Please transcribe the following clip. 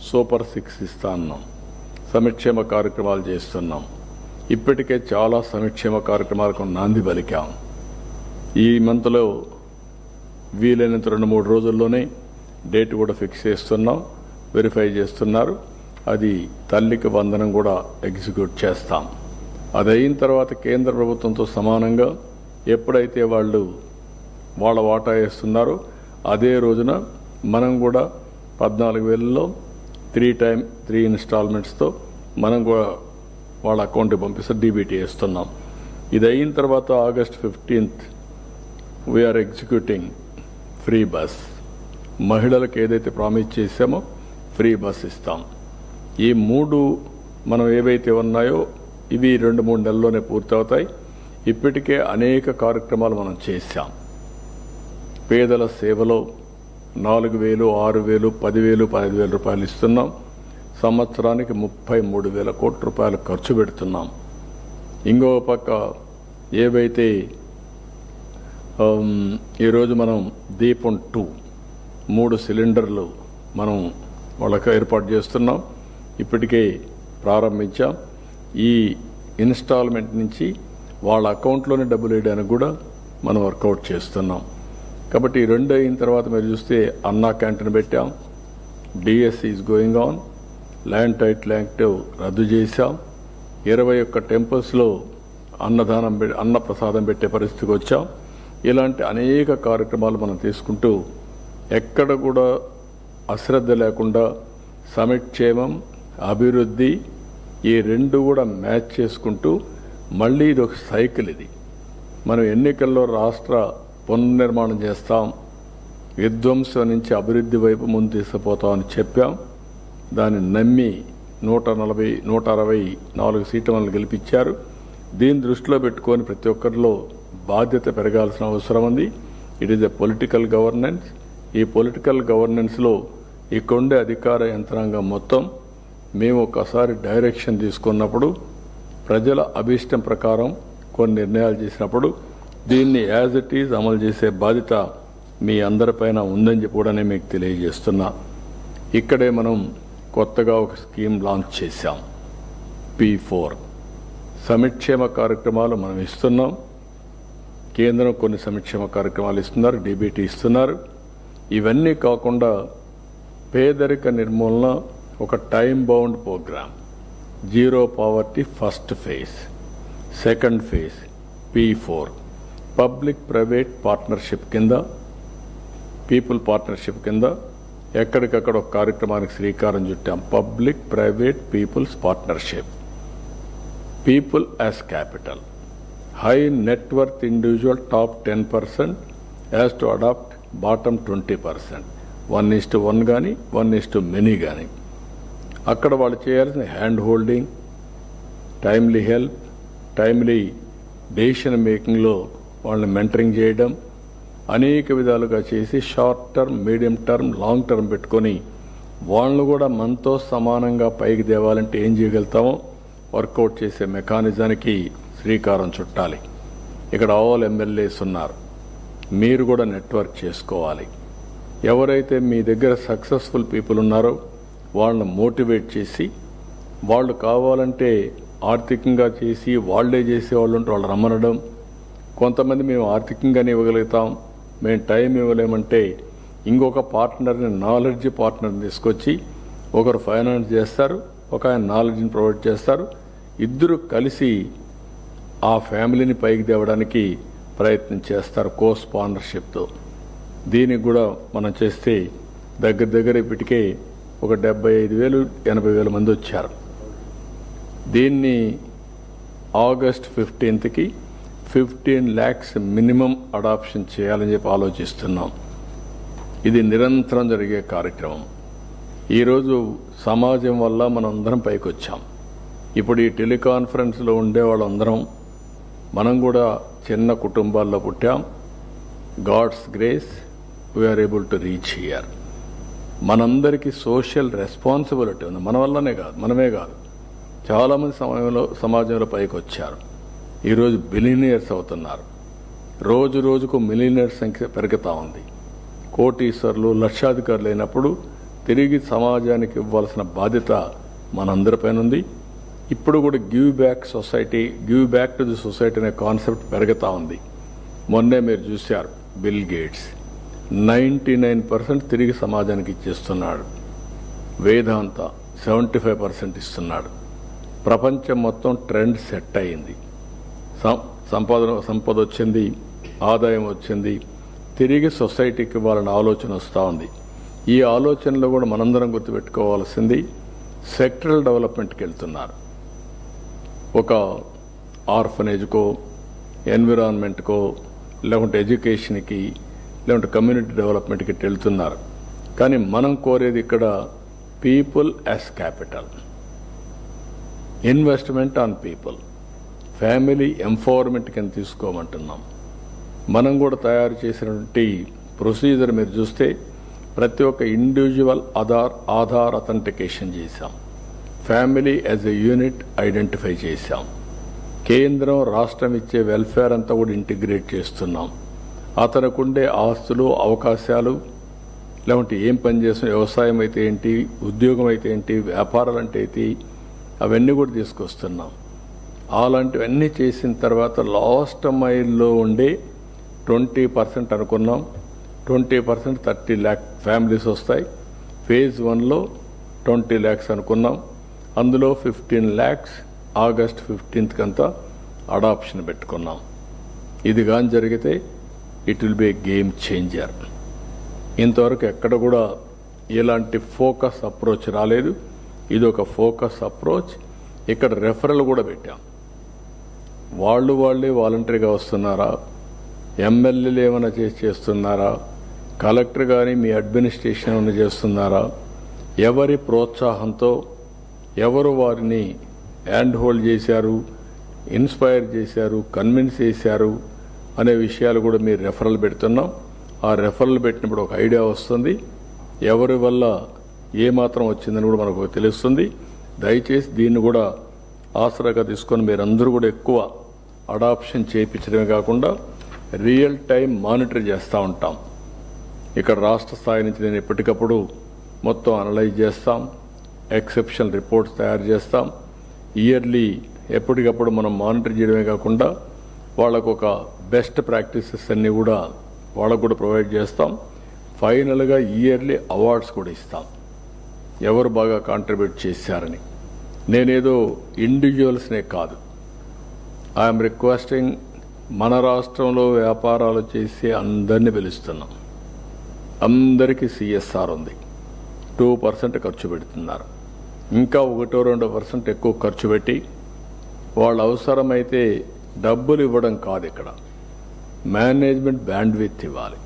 Super 6 ఇస్తా అన్నాం. సంక్షేమ కార్యక్రమాలు చేస్తున్నాం. ఇప్పటికే చాలా సంక్షేమ కార్యక్రమాలకు నాంది పలికాం. ఈ మంత్లో వీలైనంత 2-3 రోజుల్లోనే డేట్ కూడా ఫిక్స్ చేస్తున్నాం, వెరిఫై చేస్తున్నారు. అది తల్లికి వందనం కూడా ఎగ్జిక్యూట్ చేస్తాం. అది అయిన తర్వాత కేంద్ర ప్రభుత్వంతో సమానంగా ఎప్పుడైతే వాళ్ళు వాళ్ళ వాటా వేస్తున్నారో అదే రోజున మనం కూడా 14,000లో 3 ఇన్స్టాల్మెంట్స్తో మనం కూడా వాళ్ళ అకౌంట్కి పంపిస్తే డీబీటీ వేస్తున్నాం. ఇది అయిన తర్వాత August 15th we are executing free bus. మహిళలకు ఏదైతే ప్రామిస్ చేశామో ఫ్రీ బస్ ఇస్తాం. ఈ 3 మనం ఏవైతే ఉన్నాయో ఇవి 2-3 నెలల్లోనే పూర్తవుతాయి. ఇప్పటికే అనేక కార్యక్రమాలు మనం చేశాం. పేదల సేవలో 4,000, 6,000, 10,000, 15,000 రూపాయలు ఇస్తున్నాం. సంవత్సరానికి 33,000 కోట్ల రూపాయలు ఖర్చు పెడుతున్నాం. ఇంకో పక్క ఏవైతే ఈరోజు మనం దీపం 2 3 సిలిండర్లు మనం వాళ్ళకి ఏర్పాటు చేస్తున్నాం. ఇప్పటికే ప్రారంభించాం. ఈ ఇన్స్టాల్మెంట్ నుంచి వాళ్ళ అకౌంట్లోనే డబ్బులు వేయడానికి కూడా మనం వర్కౌట్ చేస్తున్నాం. కాబట్టి ఈ 2 అయిన తర్వాత మీరు చూస్తే అన్నా క్యాంటీన్ పెట్టాం. DSC is going on. Land title act రద్దు చేశాం. 21 టెంపుల్స్లో అన్న ప్రసాదం పెట్టే పరిస్థితికి వచ్చాం. ఇలాంటి అనేక కార్యక్రమాలు మనం తీసుకుంటూ ఎక్కడ కూడా అశ్రద్ధ లేకుండా సంక్షేమం, అభివృద్ధి ఈ 2 కూడా మ్యాచ్ చేసుకుంటూ మళ్ళీ ఇది ఒక సైకిల్. ఇది మనం ఎన్నికల్లో రాష్ట్ర పునర్నిర్మాణం చేస్తాం, విధ్వంసం నుంచి అభివృద్ధి వైపు ముందు తీసుకుపోతామని చెప్పాం. దాన్ని నమ్మి 164 సీట్ల మనల్ని గెలిపించారు. దీన్ని దృష్టిలో పెట్టుకొని ప్రతి ఒక్కరిలో బాధ్యత పెరగాల్సిన అవసరం ఉంది. It is a political governance. ఈ పొలిటికల్ గవర్నెన్స్లో ఇక్కడుండే అధికార యంత్రాంగం మొత్తం మేము ఒకసారి డైరెక్షన్ తీసుకున్నప్పుడు ప్రజల అభీష్టం ప్రకారం కొన్ని నిర్ణయాలు చేసినప్పుడు దీన్ని యాజ్ ఇట్ ఈజ్ అమలు చేసే బాధ్యత మీ అందరిపైన ఉందని చెప్పి కూడా మీకు తెలియజేస్తున్నా. ఇక్కడే మనం కొత్తగా ఒక స్కీమ్ లాంచ్ చేశాం. P4 సంక్షేమ కార్యక్రమాలు మనం ఇస్తున్నాం. కేంద్రం కొన్ని సంక్షేమ కార్యక్రమాలు ఇస్తున్నారు, డీబీటీ ఇస్తున్నారు. ఇవన్నీ కాకుండా పేదరిక నిర్మూలన ఒక time bound programme. Zero poverty first phase, second phase P4 public private partnership కింద, పీపుల్ పార్ట్నర్షిప్ కింద ఎక్కడికక్కడ ఒక కార్యక్రమానికి శ్రీకారం చుట్టాం. Public private people's partnership. People as capital. High net worth individual top 10% has to adopt bottom 20%. 1:1 కానీ 1:many కానీ. అక్కడ వాళ్ళు చేయాల్సిన hand holding, timely help, timely decision మేకింగ్లో వాళ్ళని మెంటరింగ్ చేయడం, అనేక విధాలుగా చేసి short term, medium term, long term పెట్టుకొని వాళ్ళను కూడా మనతో సమానంగా పైకి తేవాలంటే ఏం చేయగలుగుతామో వర్కౌట్ చేసే మెకానిజానికి శ్రీకారం చుట్టాలి. ఇక్కడ ఆల్ ఎమ్మెల్యేస్ ఉన్నారు. మీరు కూడా నెట్వర్క్ చేసుకోవాలి. ఎవరైతే మీ దగ్గర సక్సెస్ఫుల్ పీపుల్ ఉన్నారో వాళ్ళని మోటివేట్ చేసి, వాళ్ళు కావాలంటే ఆర్థికంగా చేసి వాళ్లే చేసేవాళ్ళు ఉంటే వాళ్ళు రమ్మనడం. కొంతమంది మేము ఆర్థికంగానే ఇవ్వగలుగుతాం, మేము టైం ఇవ్వలేమంటే ఇంకొక పార్ట్నర్ని, నాలెడ్జ్ పార్ట్నర్ని తీసుకొచ్చి ఒకరు ఫైనాన్స్ చేస్తారు, ఒక ఆయన నాలెడ్జ్ని ప్రొవైడ్ చేస్తారు. ఇద్దరు కలిసి ఆ ఫ్యామిలీని పైకి తేవడానికి ప్రయత్నం చేస్తారు కో స్పాన్సర్షిప్తో. దీనికి కూడా మనం చేస్తే దగ్గర ఇప్పటికే ఒక 75,000-80,000 మంది వచ్చారు. దీన్ని August 15th 15 lakhs minimum adoption చేయాలని చెప్పి ఆలోచిస్తున్నాం. ఇది నిరంతరం జరిగే కార్యక్రమం. ఈరోజు సమాజం వల్ల మనం అందరం పైకి వచ్చాం. ఇప్పుడు ఈ టెలికాన్ఫరెన్స్లో ఉండే వాళ్ళందరం మనం కూడా చిన్న కుటుంబాల్లో పుట్టాం. God's grace we are able to reach here. మనందరికీ సోషల్ రెస్పాన్సిబిలిటీ ఉంది. మన వల్లనే కాదు, మనమే కాదు, చాలామంది సమాజంలో పైకి వచ్చారు. ఈరోజు బిలియనియర్స్ అవుతున్నారు. రోజు రోజుకు మిలియనియర్ సంఖ్య పెరుగుతూ ఉంది. కోటీశ్వర్లు, లక్షాధికారులు అయినప్పుడు తిరిగి సమాజానికి ఇవ్వాల్సిన బాధ్యత మనందరిపైన ఉంది. ఇప్పుడు కూడా give back to the society అనే కాన్సెప్ట్ పెరుగుతూ ఉంది. మొన్నే మీరు చూశారు, బిల్ గేట్స్ 99% తిరిగి సమాజానికి ఇచ్చేస్తున్నాడు. వేదాంత 75% ఇస్తున్నాడు. ప్రపంచం మొత్తం ట్రెండ్ సెట్ అయింది. సంపద వచ్చింది, ఆదాయం వచ్చింది, తిరిగి సొసైటీకి ఇవ్వాలన్న ఆలోచన వస్తూ ఉంది. ఈ ఆలోచనలో కూడా మనందరం గుర్తుపెట్టుకోవాల్సింది సెక్టరల్ డెవలప్మెంట్కి వెళ్తున్నారు. ఒక ఆర్ఫనేజ్కో, ఎన్విరాన్మెంట్కో, లేకుంటే ఎడ్యుకేషన్కి, లేకుంటే కమ్యూనిటీ డెవలప్మెంట్కి వెళ్తున్నారు. కానీ మనం కోరేది ఇక్కడ people as capital, investment on people, family empowerment కింద తీసుకోమంటున్నాం. మనం కూడా తయారు చేసినటువంటి ప్రొసీజర్ మీరు చూస్తే ప్రతి ఒక్క ఇండివిజువల్ ఆధార్ అథెంటికేషన్ చేశాం. Family as a unit identify చేశాం. కేంద్రం రాష్ట్రం ఇచ్చే వెల్ఫేర్ అంతా కూడా ఇంటిగ్రేట్ చేస్తున్నాం. అతనుకుండే ఆస్తులు, అవకాశాలు, లేకుంటే ఏం పని చేస్తున్న వ్యవసాయం అయితే ఏంటి, ఉద్యోగం అయితే ఏంటి, వ్యాపారాలు అంటే ఏంటి, అవన్నీ కూడా తీసుకొస్తున్నాం. అలాంటివన్నీ చేసిన తర్వాత లాస్ట్ మైల్లో ఉండే 20% అనుకున్నాం. 20% 30 lakh ఫ్యామిలీస్ వస్తాయి. ఫేజ్ 1లో 20 lakhs అనుకున్నాం. అందులో 15 lakhs ఆగస్ట్ 15th కంతా అడాప్షన్ పెట్టుకున్నాం. ఇది కానీ జరిగితే it will be A game changer. ఇంతవరకు ఎక్కడ కూడా ఇలాంటి ఫోకస్ అప్రోచ్ రాలేదు. ఇది ఒక ఫోకస్ అప్రోచ్. ఇక్కడ రెఫరల్ కూడా పెట్టాం. వాళ్ళే వాలంటరీగా వస్తున్నారా, ఎమ్మెల్యేలు ఏమైనా చేస్తున్నారా, కలెక్టర్ కానీ మీ అడ్మినిస్ట్రేషన్ ఏమైనా చేస్తున్నారా, ఎవరి ప్రోత్సాహంతో ఎవరు వారిని హ్యాండ్ హోల్డ్ చేశారు, ఇన్స్పైర్ చేశారు, కన్విన్స్ చేశారు అనే విషయాలు కూడా మీరు రెఫరల్ పెడుతున్నాం. ఆ రెఫరల్ పెట్టినప్పుడు ఒక ఐడియా వస్తుంది, ఎవరి వల్ల ఏమాత్రం వచ్చిందని కూడా మనకు తెలుస్తుంది. దయచేసి దీన్ని కూడా ఆసరాగా తీసుకొని మీరందరూ కూడా ఎక్కువ అడాప్షన్ చేయించడమే కాకుండా రియల్ టైం మానిటర్ చేస్తూ ఉంటాం. ఇక్కడ రాష్ట్ర స్థాయి నుంచి నేను ఎప్పటికప్పుడు మొత్తం అనలైజ్ చేస్తాం, ఎక్సెప్షనల్ రిపోర్ట్స్ తయారు చేస్తాం. ఇయర్లీ ఎప్పటికప్పుడు మనం మానిటర్ చేయడమే కాకుండా వాళ్ళకు ఒక బెస్ట్ ప్రాక్టీసెస్ అన్నీ కూడా వాళ్ళకు కూడా ప్రొవైడ్ చేస్తాం. ఫైనల్గా ఇయర్లీ అవార్డ్స్ కూడా ఇస్తాం, ఎవరు బాగా కాంట్రిబ్యూట్ చేశారని. నేనేదో ఇండివిజువల్స్నే కాదు, ఐఎమ్ రిక్వెస్టింగ్ మన రాష్ట్రంలో వ్యాపారాలు చేసి అందరినీ పిలుస్తున్నాం. అందరికీ CSR ఉంది, 2% ఖర్చు పెడుతున్నారు. ఇంకా 1-2% ఎక్కువ ఖర్చు పెట్టి వాళ్ళ అవసరమైతే డబ్బులు ఇవ్వడం కాదు, ఇక్కడ మేనేజ్మెంట్ బ్యాండ్విడ్త్ ఇవ్వాలి.